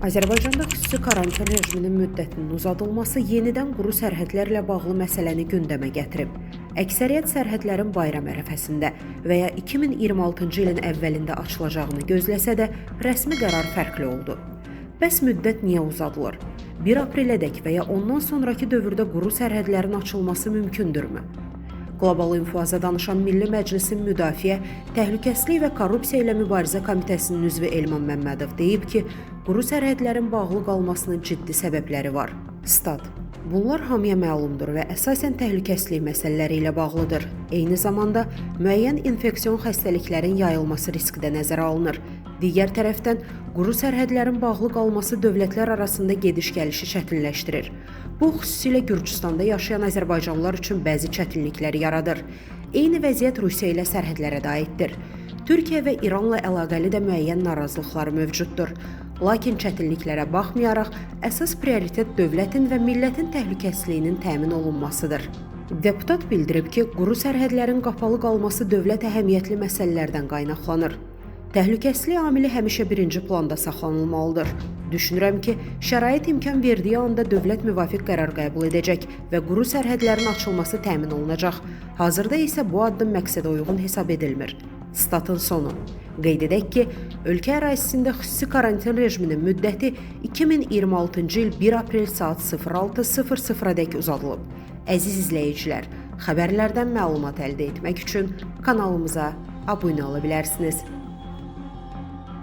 Azərbaycanda xüsusi karantin rejiminin müddətinin uzadılması yenidən quru sərhədlərlə bağlı məsələni gündəmə gətirib. Əksəriyyət sərhədlərin bayram ərəfəsində və ya 2026-cı ilin əvvəlində açılacağını gözləsə də, rəsmi qərar fərqli oldu. Bəs müddət niyə uzadılır? 1 aprelədək və ya ondan sonraki dövrdə quru sərhədlərin açılması mümkündürmü? Qlobal İnfoaza danışan Milli Məclisin Müdafiə, Təhlükəsizlik və Korrupsiya ilə Mübarizə Komitəsinin üzvü Elman Məmmədov deyib ki, quru sərhədlərin bağlı qalmasının ciddi səbəbləri var. Stat: Bunlar hamıya məlumdur və əsasən təhlükəsizlik məsələləri ilə bağlıdır. Eyni zamanda müəyyən infeksion xəstəliklərin yayılması riski də nəzərə alınır. Digər tərəfdən, quru sərhədlərin bağlı qalması dövlətlər arasında gediş-gəlişi çətinləşdirir. Bu, xüsusilə Gürcüstanda yaşayan azərbaycanlılar üçün bəzi çətinlikləri yaradır. Eyni vəziyyət Rusiya ilə sərhədlərə də aiddir. Türkiyə və İranla əlaqəli də müəyyən narazılıqlar mövcuddur. Lakin çətinliklərə baxmayaraq, əsas prioritet dövlətin və millətin təhlükəsizliyinin təmin olunmasıdır. Deputat bildirib ki, quru sərhədlərin qapalı qalması dövlət əhəmiyyətli məsələlərdən qaynaqlanır. Təhlükəsizlik amili həmişə birinci planda saxlanılmalıdır. Düşünürəm ki, şərait imkan verdiyi anda dövlət müvafiq qərar qəbul edəcək və quru sərhədlərin açılması təmin olunacaq. Hazırda isə bu addım məqsədə uyğun hesab edilmir. Statın sonu. Qeyd edək ki, ölkə ərazisində xüsusi karantin rejiminin müddəti 2026-cı il 1 aprel saat 06:00-dək uzadılıb. Əziz izləyicilər, xəbərlərdən məlumat əldə etmək üçün kanalımıza abunə ola bilərsiniz.